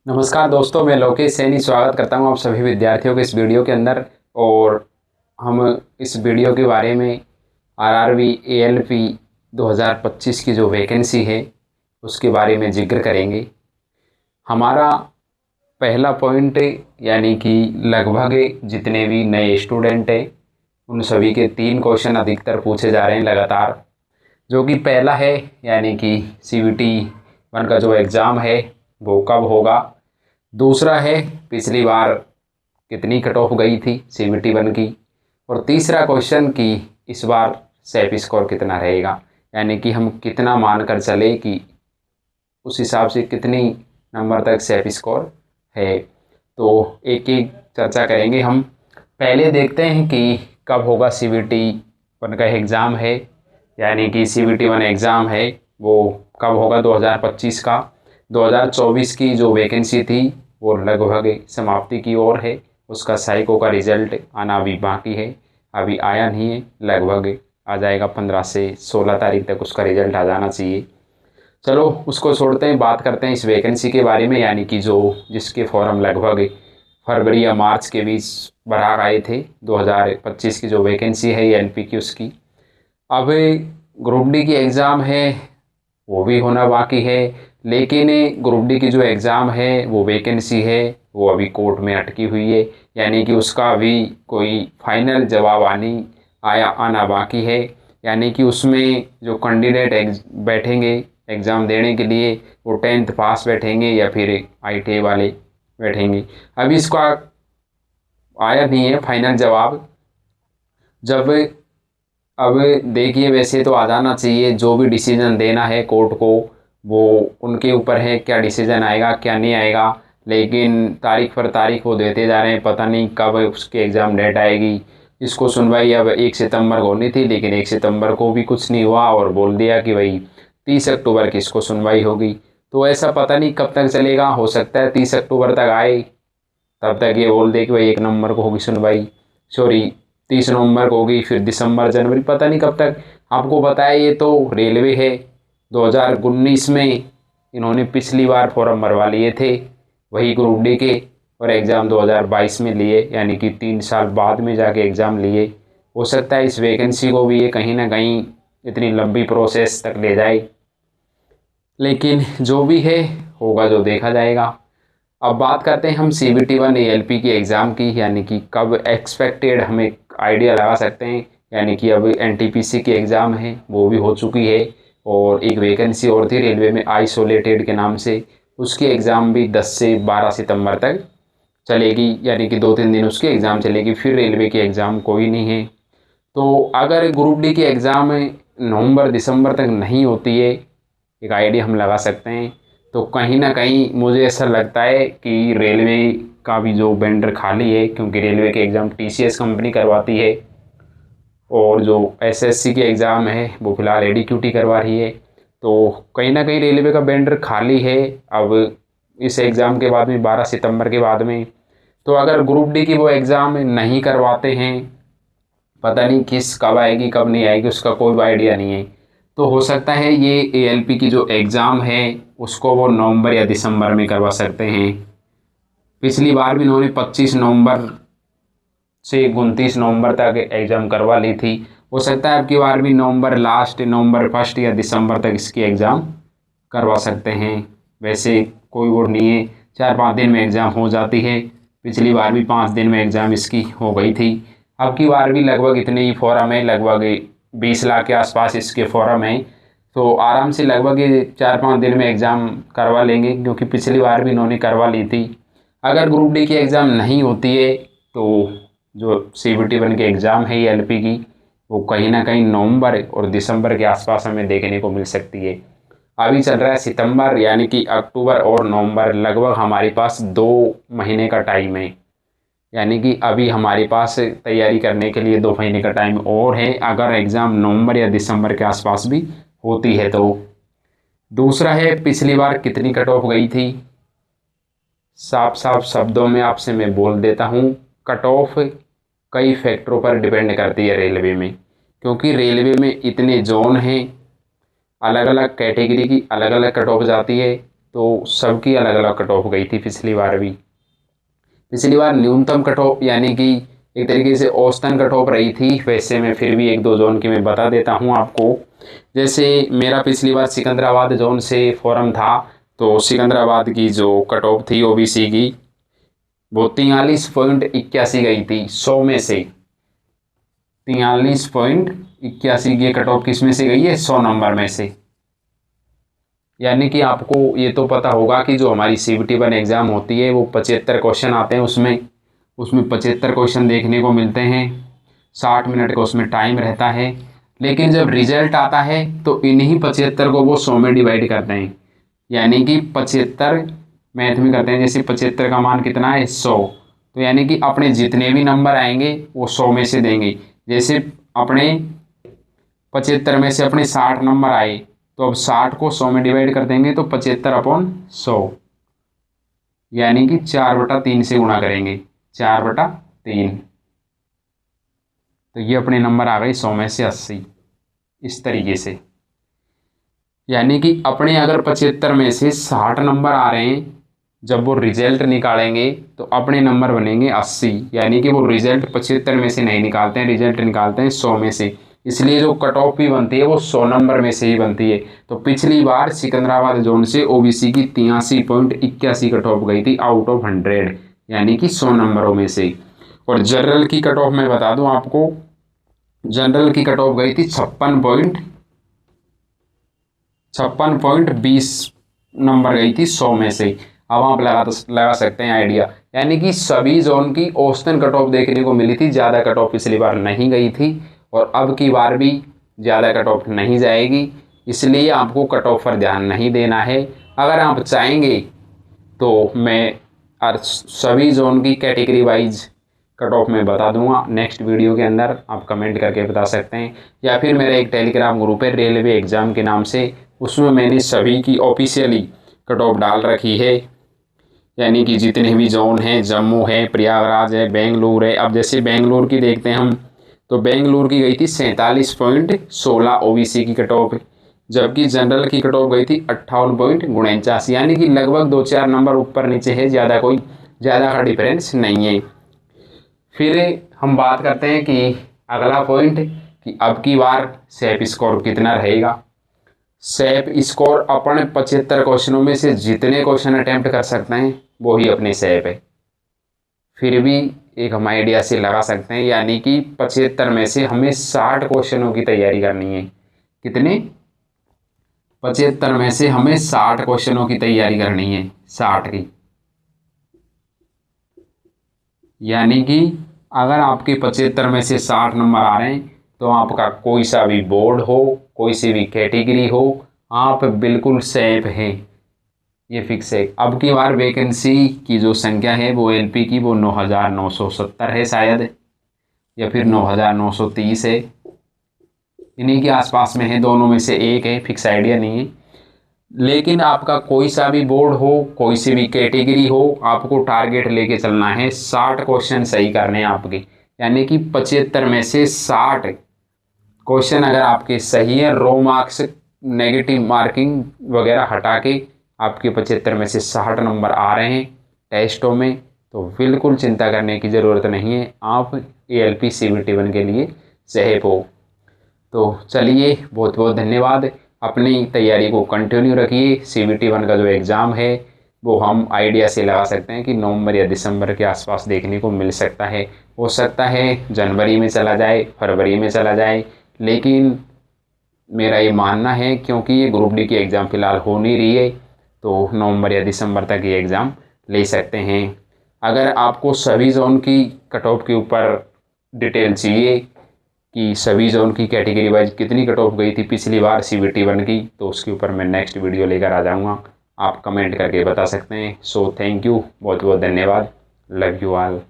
नमस्कार दोस्तों, मैं लोकेश सैनी स्वागत करता हूं आप सभी विद्यार्थियों के इस वीडियो के अंदर। और हम इस वीडियो के बारे में आरआरबी एएलपी 2025 की जो वैकेंसी है उसके बारे में जिक्र करेंगे। हमारा पहला पॉइंट यानी कि लगभग जितने भी नए स्टूडेंट हैं उन सभी के 3 क्वेश्चन अधिकतर पूछे जा रहे हैं लगातार। जो कि पहला है यानी कि सीवीटी 1 का जो एग्ज़ाम है वो कब होगा। दूसरा है पिछली बार कितनी कट ऑफ गई थी सीवीटी 1 की। और तीसरा क्वेश्चन कि इस बार सेफ स्कोर कितना रहेगा, यानी कि हम कितना मानकर चले कि उस हिसाब से कितनी नंबर तक सेफ स्कोर है। तो एक एक चर्चा करेंगे हम। पहले देखते हैं कि कब होगा सीवीटी 1 का एग्ज़ाम है, यानी कि सीवीटी 1 एग्ज़ाम है वो कब होगा 2025 का। 2024 की जो वैकेंसी थी वो लगभग समाप्ति की ओर है। उसका साइको का रिज़ल्ट आना अभी बाकी है, अभी आया नहीं है, लगभग आ जाएगा 15 से 16 तारीख तक उसका रिज़ल्ट आ जाना चाहिए। चलो उसको छोड़ते हैं, बात करते हैं इस वैकेंसी के बारे में, यानी कि जो जिसके फॉर्म लगभग फरवरी या मार्च के बीच भरा आए थे। 2025 की जो वैकेंसी है एलपी की उसकी अब ग्रुप डी की एग्ज़ाम है वो भी होना बाकी है। लेकिन ग्रुप डी की जो एग्ज़ाम है वो वैकेंसी है वो अभी कोर्ट में अटकी हुई है, यानी कि उसका अभी कोई फाइनल जवाब आना बाकी है। यानी कि उसमें जो कैंडिडेट बैठेंगे एग्ज़ाम देने के लिए वो 10th पास बैठेंगे या फिर आईटीआई वाले बैठेंगे। अभी इसका आया नहीं है फाइनल जवाब। जब अब देखिए, वैसे तो आ जाना चाहिए, जो भी डिसीजन देना है कोर्ट को वो उनके ऊपर है, क्या डिसीजन आएगा क्या नहीं आएगा। लेकिन तारीख पर तारीख वो देते जा रहे हैं, पता नहीं कब उसकी एग्ज़ाम डेट आएगी। इसको सुनवाई अब 1 सितंबर को होनी थी, लेकिन 1 सितंबर को भी कुछ नहीं हुआ और बोल दिया कि भाई 30 अक्टूबर की इसको सुनवाई होगी। तो ऐसा पता नहीं कब तक चलेगा, हो सकता है 30 अक्टूबर तक आए, तब तक ये बोल दे कि भाई 1 नवंबर को होगी सुनवाई, सॉरी 30 नवंबर को होगी, फिर दिसंबर जनवरी, पता नहीं कब तक। आपको बताया ये तो रेलवे है, 2019 में इन्होंने पिछली बार फॉर्म भरवा लिए थे वही ग्रुप डी के, और एग्ज़ाम 2022 में लिए, यानी कि 3 साल बाद में जाके एग्ज़ाम लिए। हो सकता है इस वैकेंसी को भी ये कहीं ना कहीं इतनी लंबी प्रोसेस तक ले जाए, लेकिन जो भी है होगा जो देखा जाएगा। अब बात करते हैं हम सीवीटी 1 एएलपी की एग्ज़ाम की, यानी कि कब एक्सपेक्टेड हम एक आइडिया लगा सकते हैं। यानी कि अब एनटीपीसी की एग्ज़ाम है वो भी हो चुकी है, और एक वैकेंसी और थी रेलवे में आइसोलेटेड के नाम से, उसकी एग्ज़ाम भी 10 से 12 सितंबर तक चलेगी, यानी कि 2-3 दिन उसकी एग्ज़ाम चलेगी, फिर रेलवे की एग्ज़ाम कोई नहीं है। तो अगर ग्रुप डी की एग्ज़ाम नवंबर दिसंबर तक नहीं होती है, एक आइडिया हम लगा सकते हैं, तो कहीं ना कहीं मुझे ऐसा लगता है कि रेलवे का भी जो वेंडर खाली है, क्योंकि रेलवे के एग्ज़ाम टीसीएस कंपनी करवाती है और जो एसएससी के एग्ज़ाम है वो फिलहाल एडीक्यूटी करवा रही है। तो कहीं ना कहीं रेलवे का वेंडर खाली है अब इस एग्ज़ाम के बाद में, 12 सितंबर के बाद में। तो अगर ग्रुप डी की वो एग्ज़ाम नहीं करवाते हैं, पता नहीं किस कब आएगी कब नहीं आएगी उसका कोई आइडिया नहीं है। तो हो सकता है ये एएलपी की जो एग्ज़ाम है उसको वो नवंबर या दिसंबर में करवा सकते हैं। पिछली बार भी इन्होंने 25 नवंबर से 29 नवंबर तक एग्ज़ाम करवा ली थी। हो सकता है अब की बार भी नवंबर लास्ट, नवंबर फर्स्ट या दिसंबर तक इसकी एग्ज़ाम करवा सकते हैं। वैसे कोई वो नहीं है, 4-5 दिन में एग्ज़ाम हो जाती है। पिछली बार भी 5 दिन में एग्ज़ाम इसकी हो गई थी। अब की बार भी लगभग इतने ही फॉर्म है, लगभग 20 लाख के आसपास इसके फॉर्म हैं। तो आराम से लगभग ये 4-5 दिन में एग्ज़ाम करवा लेंगे, क्योंकि पिछली बार भी इन्होंने करवा ली थी। अगर ग्रुप डी की एग्ज़ाम नहीं होती है तो जो सीवीटी 1 की एग्ज़ाम है एलपी की वो कहीं ना कहीं नवंबर और दिसंबर के आसपास हमें देखने को मिल सकती है। अभी चल रहा है सितंबर, यानी कि अक्टूबर और नवंबर, लगभग हमारे पास 2 महीने का टाइम है। यानी कि अभी हमारे पास तैयारी करने के लिए 2 महीने का टाइम और है, अगर एग्ज़ाम नवंबर या दिसंबर के आसपास भी होती है तो। दूसरा है पिछली बार कितनी कट ऑफ गई थी। साफ साफ शब्दों में आपसे मैं बोल देता हूँ, कट ऑफ कई फैक्टरों पर डिपेंड करती है रेलवे में, क्योंकि रेलवे में इतने जोन हैं, अलग अलग कैटेगरी की अलग अलग कट ऑफ जाती है। तो सबकी अलग अलग कट ऑफ गई थी पिछली बार भी। पिछली बार न्यूनतम कट ऑफ यानी कि एक तरीके से औसतन कट ऑफ रही थी, वैसे मैं फिर भी एक दो जोन की मैं बता देता हूँ आपको। जैसे मेरा पिछली बार सिकंदराबाद जोन से फॉर्म था, तो सिकंदराबाद की जो कट ऑफ थी ओबीसी की वो 43.81 गई थी 100 में से। 43.81 की कट ऑफ किस में से गई है? 100 नंबर में से। यानी कि आपको ये तो पता होगा कि जो हमारी CBT-1 एग्ज़ाम होती है वो 75 क्वेश्चन आते हैं, उसमें 75 क्वेश्चन देखने को मिलते हैं, 60 मिनट का उसमें टाइम रहता है। लेकिन जब रिजल्ट आता है तो इन्हीं 75 को वो 100 में डिवाइड करते हैं, यानी कि 75 मैथ में करते हैं। जैसे 75 का मान कितना है? 100। तो यानी कि अपने जितने भी नंबर आएंगे वो 100 में से देंगे। जैसे अपने 75 में से अपने 60 नंबर आए, तो अब 60 को 100 में डिवाइड कर देंगे, तो 75/100 यानी कि 4/3 से गुणा करेंगे, 4/3। तो ये अपने नंबर आ गए 100 में से 80। इस तरीके से यानी कि अपने अगर 75 में से 60 नंबर आ रहे हैं, जब वो रिजल्ट निकालेंगे तो अपने नंबर बनेंगे 80। यानी कि वो रिजल्ट 75 में से नहीं निकालते हैं, रिजल्ट निकालते हैं 100 में से। इसलिए जो कट ऑफ भी बनती है वो 100 नंबर में से ही बनती है। तो पिछली बार सिकंदराबाद जोन से ओबीसी की 83.81 कट ऑफ गई थी आउट ऑफ 100, यानी कि 100 नंबरों में से। और जनरल की कट ऑफ मैं बता दूं आपको, जनरल की कट ऑफ गई थी 56.20 नंबर गई थी 100 में से। अब आप लगा सकते हैं आइडिया, यानी कि सभी जोन की औसतन कट ऑफ देखने को मिली थी, ज़्यादा कट ऑफ पिछली बार नहीं गई थी और अब की बार भी ज़्यादा कट ऑफ नहीं जाएगी। इसलिए आपको कट ऑफ पर ध्यान नहीं देना है। अगर आप चाहेंगे तो मैं सभी जोन की कैटेगरी वाइज कट ऑफ में बता दूंगा नेक्स्ट वीडियो के अंदर, आप कमेंट करके बता सकते हैं। या फिर मेरा एक टेलीग्राम ग्रुप है रेलवे एग्ज़ाम के नाम से, उसमें मैंने सभी की ऑफिशियली कट ऑफ डाल रखी है, यानी कि जितने भी जोन हैं, जम्मू है, प्रयागराज है, बेंगलुरु है। अब जैसे बेंगलुरु की देखते हैं हम, तो बेंगलुरु की गई थी 47.16 ओबीसी की कट ऑफ, जबकि जनरल की कट ऑफ गई थी 58.49, यानी कि लगभग 2-4 नंबर ऊपर नीचे है, ज़्यादा का डिफरेंस नहीं है। फिर हम बात करते हैं कि अगला पॉइंट कि अब की बार सेफ स्कोर कितना रहेगा। सेफ स्कोर अपन 75 क्वेश्चनों में से जितने क्वेश्चन अटेम्प्ट कर सकते हैं वो ही अपने सेफ है। फिर भी एक हम आइडिया से लगा सकते हैं, यानी कि 75 में से हमें 60 क्वेश्चनों की तैयारी करनी है। कितने? 75 में से हमें 60 क्वेश्चनों की तैयारी करनी है, 60 की। यानी कि अगर आपके 75 में से 60 नंबर आ रहे हैं तो आपका कोई सा भी बोर्ड हो, कोई सी भी कैटेगरी हो, आप बिल्कुल सेफ हैं, ये फिक्स है। अब की बार वैकेंसी की जो संख्या है वो एलपी की वो 9,970 है शायद, या फिर 9,930 है, इन्हीं के आसपास में है, दोनों में से एक है, फिक्स आइडिया नहीं है। लेकिन आपका कोई सा भी बोर्ड हो, कोई सी भी कैटेगरी हो, आपको टारगेट लेके चलना है, 60 क्वेश्चन सही करने हैं आपके। यानी कि 75 में से 60 क्वेश्चन अगर आपके सही है, रो मार्क्स नेगेटिव मार्किंग वगैरह हटा के आपके 75 में से 60 नंबर आ रहे हैं टेस्टों में, तो बिल्कुल चिंता करने की ज़रूरत नहीं है, आप ALP CBT-1 के लिए सेफ हो। तो चलिए, बहुत बहुत धन्यवाद। अपनी तैयारी को कंटिन्यू रखिए। CBT-1 का जो एग्ज़ाम है वो हम आइडिया से लगा सकते हैं कि नवंबर या दिसंबर के आसपास देखने को मिल सकता है। हो सकता है जनवरी में चला जाए, फरवरी में चला जाए, लेकिन मेरा ये मानना है क्योंकि ये ग्रुप डी की एग्ज़ाम फ़िलहाल हो नहीं रही है, तो नवंबर या दिसंबर तक ये एग्ज़ाम ले सकते हैं। अगर आपको सभी जोन की कट ऑफ के ऊपर डिटेल चाहिए कि सभी जोन की कैटेगरी वाइज कितनी कट ऑफ गई थी पिछली बार CBT-1 की, तो उसके ऊपर मैं नेक्स्ट वीडियो लेकर आ जाऊंगा, आप कमेंट करके बता सकते हैं। सो थैंक यू, बहुत बहुत धन्यवाद, लव यू ऑल।